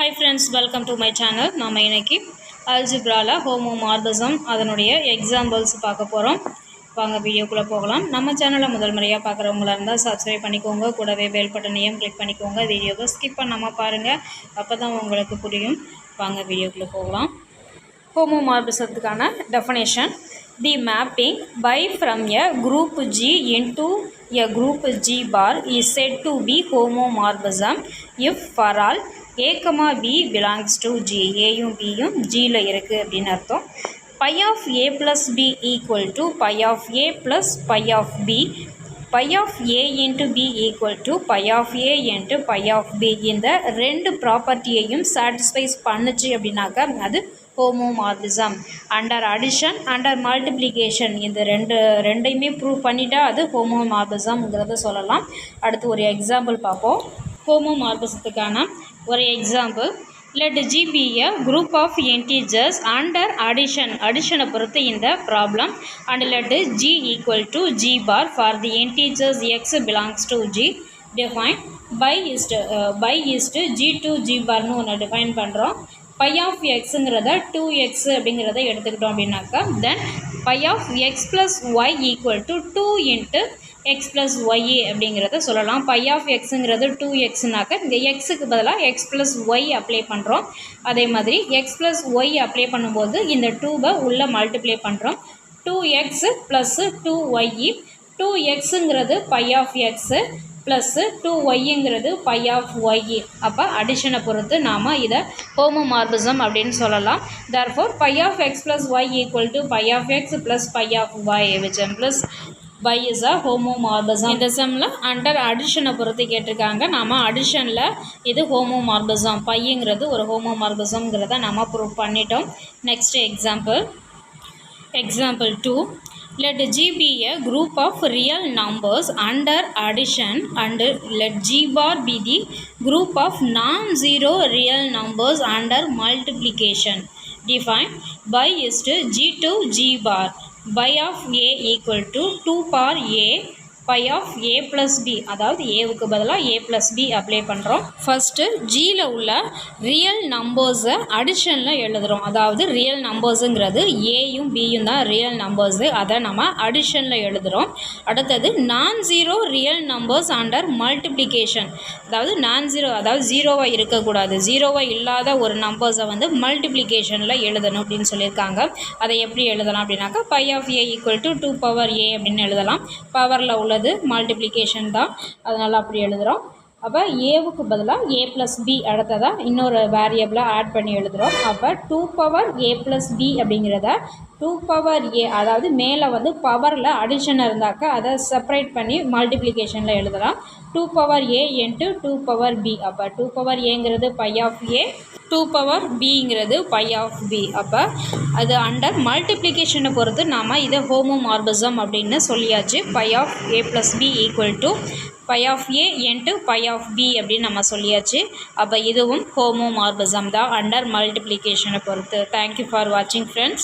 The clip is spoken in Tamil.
Hi friends, welcome to my channel. நாம இன்னைக்கு அல்ஜிப்ரால ஹோமோமார்பிசம் அதனுடைய எக்ஸாம்பிள்ஸ் பார்க்க போறோம். வாங்க வீடியோக்குள்ள போகலாம். நம்ம சேனலை முதல் முறையா பார்க்குறவங்களா இருந்தால் சப்ஸ்கிரைப் பண்ணிக்கோங்க. கூடவே பெல் பட்டனையும் கிளிக் பண்ணிக்கோங்க. வீடியோவை ஸ்கிப் பண்ணாம பாருங்க. அப்பதான் உங்களுக்கு புரியும். வாங்க வீடியோக்குள்ள போகலாம். ஹோமோமார்பிசத்துக்கான definition: the mapping by from a group G into a group G bar is said to be homomorphism if for all a, b belongs to G. ஏயும் பியும் Gல இருக்குது அப்படின்னு அர்த்தம். Pi of a plus b equal to pi of a plus pi of b. Pi of a into b equal to pi of a into pi of b. இந்த ரெண்டு ப்ராப்பர்ட்டியையும் சாட்டிஸ்ஃபைஸ் பண்ணுச்சு அப்படின்னாக்கா அது homomorphism. Under addition under multiplication இந்த ரெண்டையுமே ப்ரூவ் பண்ணிட்டா அது ஹோமோமார்பிசம்ங்கிறத சொல்லலாம். அடுத்து ஒரு எக்ஸாம்பிள் பார்ப்போம். ஹோமோமார்பிசத்துக்கான ஒரு example: let G be a group of integers under addition பொறுத்து இந்த problem. and let G equal to G bar for the integers x belongs to G. define by is to G to G barனு ஒன்று டிஃபைன் பண்ணுறோம். pi of xங்கிறத 2x அப்படிங்கிறத எடுத்துக்கிட்டோம் அப்படின்னாக்கா தென் pi of x plus y equal to 2 into x plus y அப்படிங்கிறத சொல்லலாம். pi of xங்கிறது 2xனாக்க இங்கே எக்ஸுக்கு பதிலாக x plus y அப்ளை பண்ணுறோம். அதே மாதிரி x plus y அப்ளை பண்ணும்போது இந்த 2வை உள்ளே மல்டிப்ளை பண்ணுறோம். 2x plus 2y. 2xங்கிறது pi of x ப்ளஸ் 2yங்கிறது pi of y. அப்போ அடிஷனை பொறுத்து நாம் இதை ஹோமோமார்பிசம் அப்படின்னு சொல்லலாம். therefore pi of x plus y equal to pi of x plus pi of y which implies y is a homomorphism. இந்த செம்மில் அண்டர் அடிஷனை பொறுத்து கேட்டிருக்காங்க. நாம் அடிஷனில் இது ஹோமோமார்பிசம், பையங்கிறது ஒரு ஹோமோமார்பிசம்ங்கிறத நாம் ப்ரூவ் பண்ணிட்டோம். Next example 2: let G be a group of real numbers under addition and let G bar be the group of non-zero real numbers under multiplication. define by is to G to G bar. By of a equal to 2 par a pi of a plus b. அதாவது ஏவுக்கு பதிலாக a plus b அப்ளை பண்ணுறோம். ஃபஸ்ட்டு ஜியில் உள்ள ரியல் நம்பர்ஸை அடிஷனில் எழுதுகிறோம். அதாவது ரியல் நம்பர்ஸுங்கிறது ஏயும் பியும் தான் ரியல் நம்பர்ஸு, அதை நம்ம அடிஷனில் எழுதுகிறோம். அடுத்தது நான் zero real numbers under multiplication. அதாவது ஜீரோவாக இருக்கக்கூடாது, ஜீரோவாக இல்லாத ஒரு நம்பர்ஸை வந்து மல்டிப்ளிகேஷனில் எழுதணும் அப்படின்னு சொல்லியிருக்காங்க. அதை எப்படி எழுதலாம் அப்படின்னாக்கா pi of a equal to 2 power a அப்படின்னு எழுதலாம். பவரில் உள்ள மல்டிப்ளிகேஷன் தான், அதனால் அப்படி எழுதுகிறோம். அப்போ ஏவுக்கு பதிலாக a ப்ளஸ் பி அடுத்ததாக இன்னொரு வேரியபிளை ஆட் பண்ணி எழுதுகிறோம். அப்போ 2 பவர் a ப்ளஸ் பி அப்படிங்கிறத 2 பவர் a, அதாவது மேலே வந்து பவரில் அடிஷன் இருந்தாக்கா அதை செப்பரேட் பண்ணி மல்டிப்ளிகேஷனில் எழுதலாம். 2 power a into 2 power b. அப்போ 2 பவர் ஏங்கிறது pi of a, 2 பவர் பிங்கிறது pi of b. அப்போ அது அண்டர் மல்டிப்ளிகேஷனை பொறுத்து நாம் இதை ஹோமோமார்பிசம் அப்படின்னு சொல்லியாச்சு. pi of a plus b equal to pi of a into pi of b அப்படின்னு நம்ம சொல்லியாச்சு. அப்போ இதுவும் ஹோமோமார்பிசம் தான் அண்டர் மல்டிப்ளிகேஷனை பொறுத்து. தேங்க்யூ ஃபார் வாட்சிங் ஃப்ரெண்ட்ஸ்.